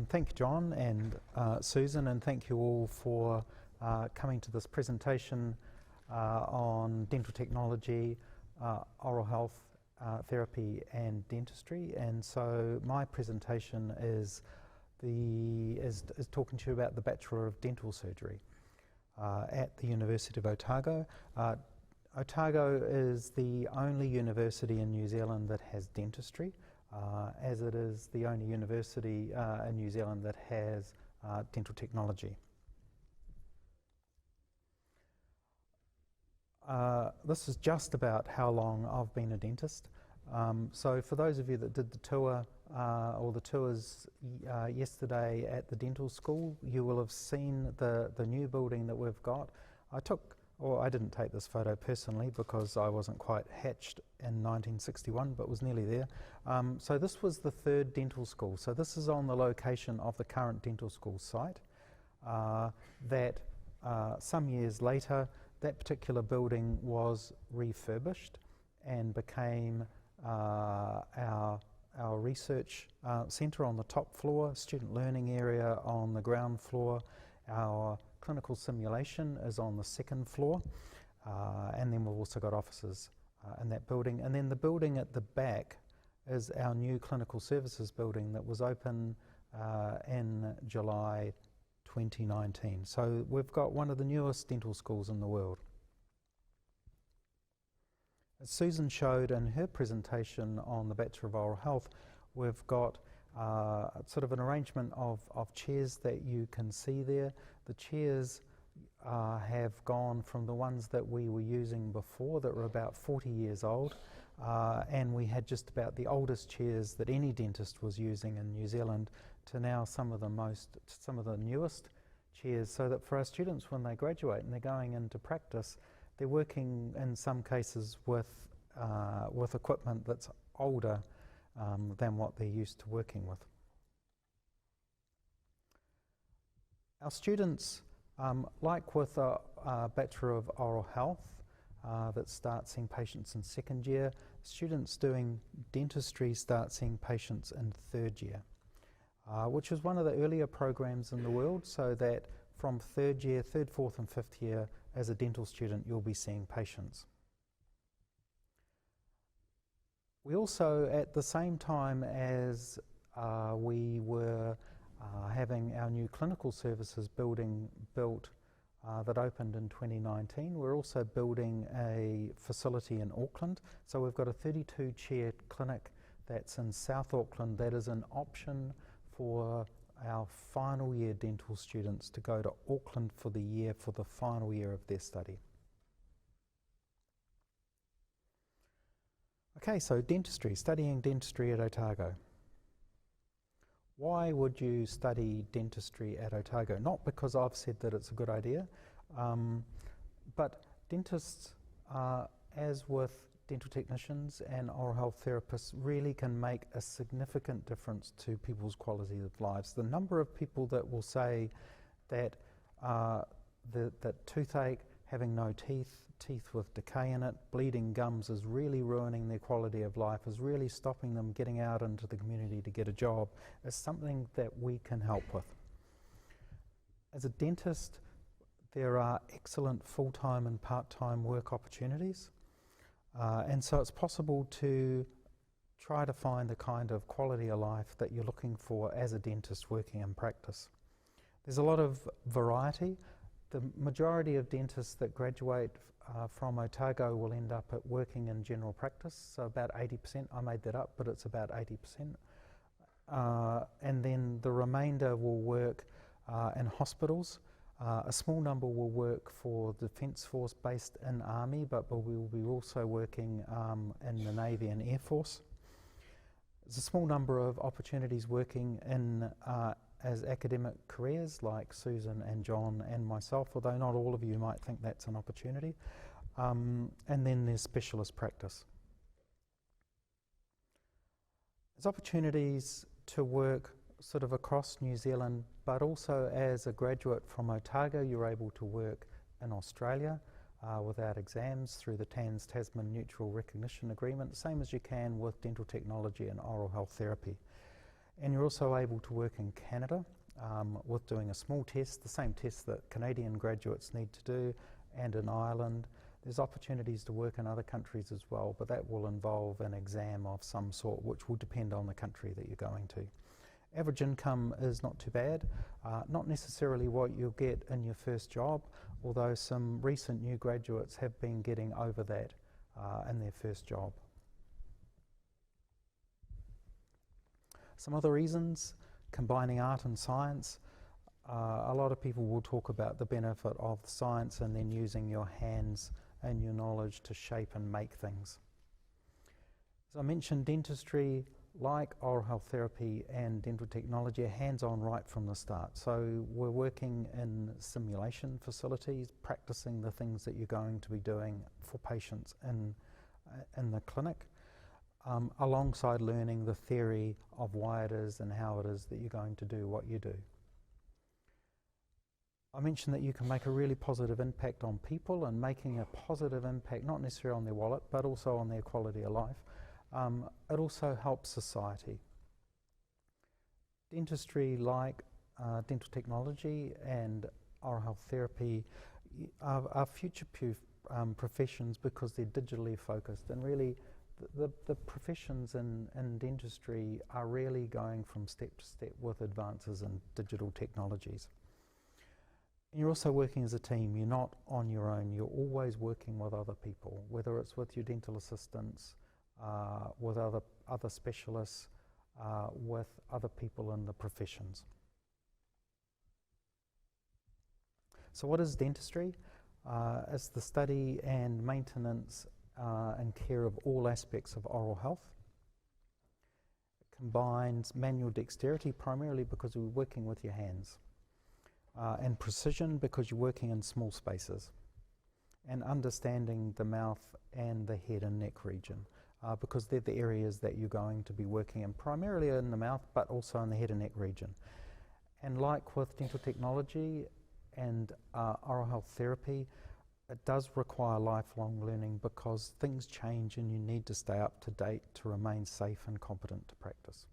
Thank you, John and Susan, and thank you all for coming to this presentation on dental technology, oral health, therapy and dentistry. And so my presentation is talking to you about the Bachelor of Dental Surgery at the University of Otago. Otago is the only university in New Zealand that has dentistry, as it is the only university in New Zealand that has dental technology. This is just about how long I've been a dentist. So for those of you that did the tour or the tours yesterday at the dental school, you will have seen the new building that we've got. I didn't take this photo personally because I wasn't quite hatched in 1961, but was nearly there. So this was the third dental school. So this is on the location of the current dental school site. Some years later, that particular building was refurbished and became our research centre on the top floor, student learning area on the ground floor. Our clinical simulation is on the second floor, and then we've also got offices in that building. And then the building at the back is our new clinical services building that was open in July 2019. So we've got one of the newest dental schools in the world. As Susan showed in her presentation on the Bachelor of Oral Health, we've got sort of an arrangement of chairs that you can see there. The chairs have gone from the ones that we were using before that were about 40 years old, and we had just about the oldest chairs that any dentist was using in New Zealand, to now some of the newest chairs, so that for our students when they graduate and they're going into practice, they're working in some cases with equipment that's older than what they're used to working with. Our students, like with a Bachelor of Oral Health that starts seeing patients in second year, students doing dentistry start seeing patients in third year, which is one of the earlier programs in the world, so that from third year, third, fourth and fifth year, as a dental student, you'll be seeing patients. We also, at the same time as we were having our new clinical services building built that opened in 2019, we're also building a facility in Auckland. So we've got a 32-chair clinic that's in South Auckland that is an option for our final year dental students to go to Auckland for the final year of their study. Okay, so dentistry, studying dentistry at Otago. Why would you study dentistry at Otago? Not because I've said that it's a good idea, but dentists, as with dental technicians and oral health therapists, really can make a significant difference to people's quality of lives. The number of people that will say that that toothache, having no teeth with decay in it, bleeding gums is really ruining their quality of life, is really stopping them getting out into the community to get a job, is something that we can help with. As a dentist, there are excellent full-time and part-time work opportunities. And so it's possible to try to find the kind of quality of life that you're looking for as a dentist working in practice. There's a lot of variety. The majority of dentists that graduate from Otago will end up at working in general practice, so about 80%. I made that up, but it's about 80%. And then the remainder will work in hospitals. A small number will work for the Defence Force based in Army, but we will be also working in the Navy and Air Force. There's a small number of opportunities working in as academic careers like Susan and John and myself, although not all of you might think that's an opportunity. And then there's specialist practice. There's opportunities to work sort of across New Zealand, but also as a graduate from Otago, you're able to work in Australia without exams through the Tasman Mutual Recognition Agreement, same as you can with dental technology and oral health therapy. And you're also able to work in Canada with doing a small test, the same test that Canadian graduates need to do, and in Ireland. There's opportunities to work in other countries as well, but that will involve an exam of some sort, which will depend on the country that you're going to. Average income is not too bad, not necessarily what you'll get in your first job, although some recent new graduates have been getting over that in their first job. Some other reasons, combining art and science. A lot of people will talk about the benefit of science and then using your hands and your knowledge to shape and make things. As I mentioned, dentistry, like oral health therapy and dental technology, are hands-on right from the start. So we're working in simulation facilities, practicing the things that you're going to be doing for patients in the clinic, alongside learning the theory of why it is and how it is that you're going to do what you do. I mentioned that you can make a really positive impact on people, and making a positive impact not necessarily on their wallet but also on their quality of life. It also helps society. Dentistry, like dental technology and oral health therapy, are future-proof professions because they're digitally focused, and really the professions in dentistry are really going from step to step with advances in digital technologies. And you're also working as a team. You're not on your own. You're always working with other people, whether it's with your dental assistants, with other specialists, with other people in the professions. So what is dentistry? It's the study and maintenance and care of all aspects of oral health. It combines manual dexterity, primarily because we're working with your hands, and precision because you're working in small spaces, and understanding the mouth and the head and neck region, because they're the areas that you're going to be working in, primarily in the mouth but also in the head and neck region. And like with dental technology and oral health therapy, it does require lifelong learning because things change and you need to stay up to date to remain safe and competent to practice.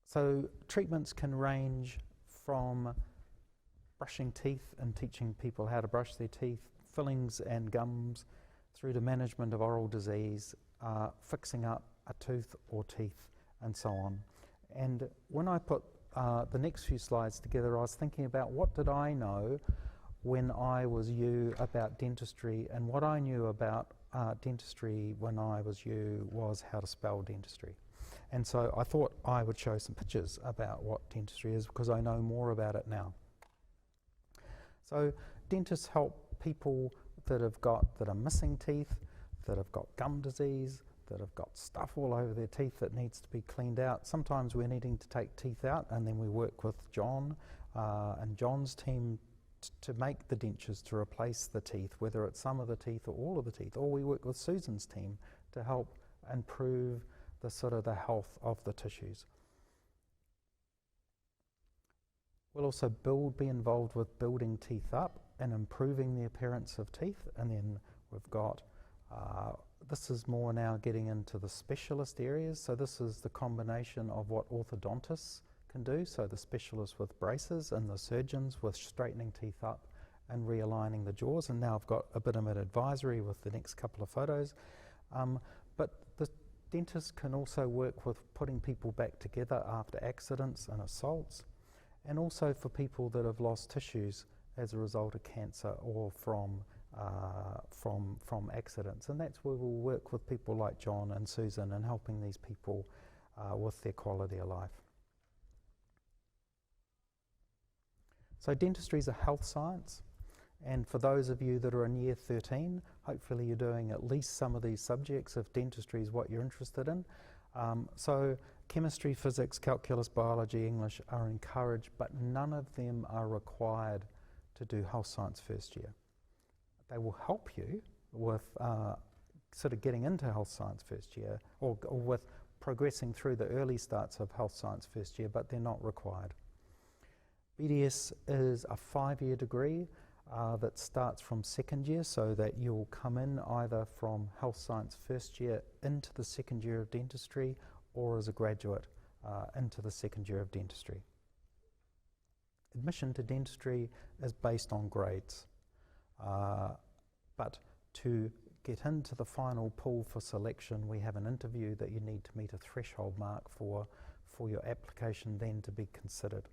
So treatments can range from brushing teeth and teaching people how to brush their teeth, fillings and gums, through to management of oral disease, fixing up a tooth or teeth, and so on. And when I put the next few slides together, I was thinking about what did I know when I was you about dentistry, and what I knew about dentistry when I was you was how to spell dentistry. And so I thought I would show some pictures about what dentistry is because I know more about it now. So dentists help people that are missing teeth, that have got gum disease, that have got stuff all over their teeth that needs to be cleaned out. Sometimes we're needing to take teeth out, and then we work with John and John's team to make the dentures to replace the teeth, whether it's some of the teeth or all of the teeth, or we work with Susan's team to help improve the health of the tissues. We'll also be involved with building teeth up and improving the appearance of teeth. And then we've got, this is more now getting into the specialist areas. So this is the combination of what orthodontists can do. So the specialists with braces and the surgeons with straightening teeth up and realigning the jaws. And now I've got a bit of an advisory with the next couple of photos. But the dentists can also work with putting people back together after accidents and assaults, and also for people that have lost tissues as a result of cancer or from accidents. And that's where we'll work with people like John and Susan and helping these people with their quality of life. So dentistry is a health science, and for those of you that are in year 13, hopefully you're doing at least some of these subjects if dentistry is what you're interested in. So chemistry, physics, calculus, biology, English are encouraged, but none of them are required to do health science first year. They will help you with sort of getting into health science first year, or with progressing through the early starts of health science first year, but they're not required. BDS is a 5-year degree. that starts from second year, so that you'll come in either from health science first year into the second year of dentistry, or as a graduate into the second year of dentistry. Admission to dentistry is based on grades, but to get into the final pool for selection, we have an interview that you need to meet a threshold mark for your application then to be considered.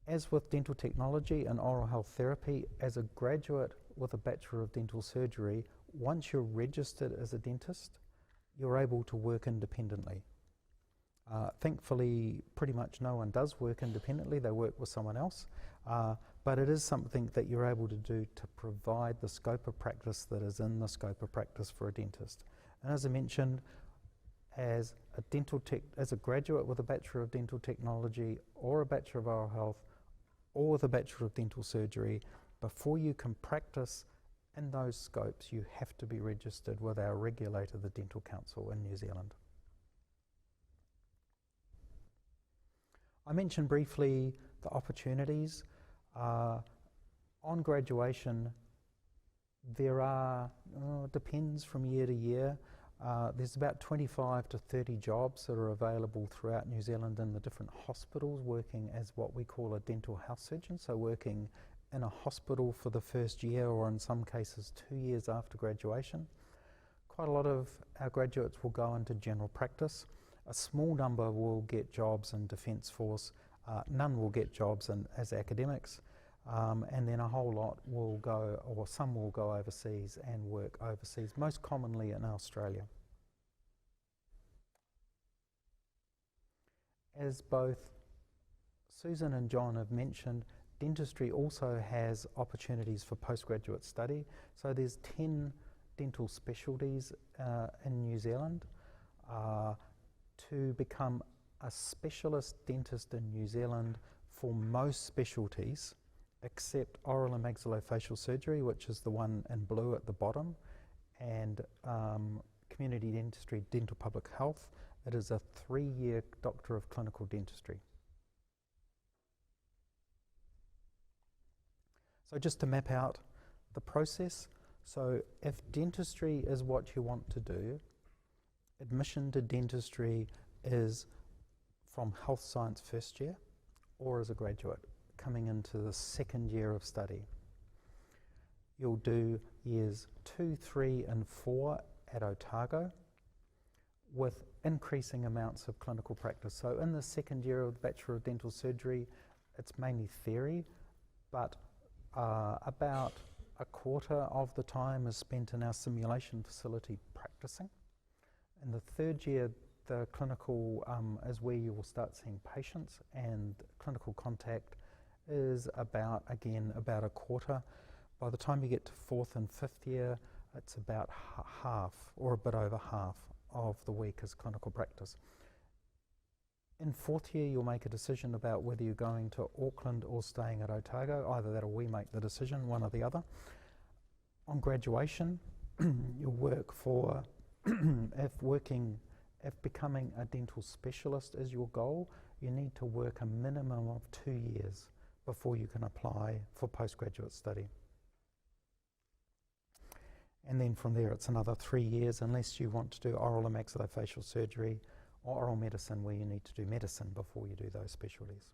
As with dental technology and oral health therapy, as a graduate with a Bachelor of Dental Surgery, once you're registered as a dentist, you're able to work independently. Thankfully, pretty much no one does work independently, they work with someone else, but it is something that you're able to do to provide the scope of practice that is in the scope of practice for a dentist. And as I mentioned, as a graduate with a Bachelor of Dental Technology or a Bachelor of Oral Health or with a Bachelor of Dental Surgery, before you can practice in those scopes, you have to be registered with our regulator, the Dental Council in New Zealand. I mentioned briefly the opportunities. On graduation, there are, depends from year to year, there's about 25 to 30 jobs that are available throughout New Zealand in the different hospitals, working as what we call a dental house surgeon, so working in a hospital for the first year, or in some cases 2 years after graduation. Quite a lot of our graduates will go into general practice. A small number will get jobs in Defence Force, none will get jobs as academics, and then a whole lot will go, or some will go overseas and work overseas, most commonly in Australia. As both Susan and John have mentioned, dentistry also has opportunities for postgraduate study. So there's 10 dental specialties in New Zealand. To become a specialist dentist in New Zealand for most specialties, except oral and maxillofacial surgery, which is the one in blue at the bottom, and community dentistry, dental public health, it is a 3-year Doctor of Clinical Dentistry. So just to map out the process, so if dentistry is what you want to do, admission to dentistry is from health science first year or as a graduate coming into the second year of study. You'll do years 2, 3 and 4 at Otago with increasing amounts of clinical practice. So in the second year of the Bachelor of Dental Surgery, it's mainly theory, but about a quarter of the time is spent in our simulation facility practicing. In the third year, the clinical is where you will start seeing patients, and clinical contact is about a quarter. By the time you get to fourth and fifth year, it's about half, or a bit over half of the week is clinical practice. In fourth year, you'll make a decision about whether you're going to Auckland or staying at Otago. Either that or we make the decision, one or the other. On graduation, you'll work for, if becoming a dental specialist is your goal, you need to work a minimum of 2 years before you can apply for postgraduate study. And then from there it's another 3 years unless you want to do oral and maxillofacial surgery or oral medicine, where you need to do medicine before you do those specialties.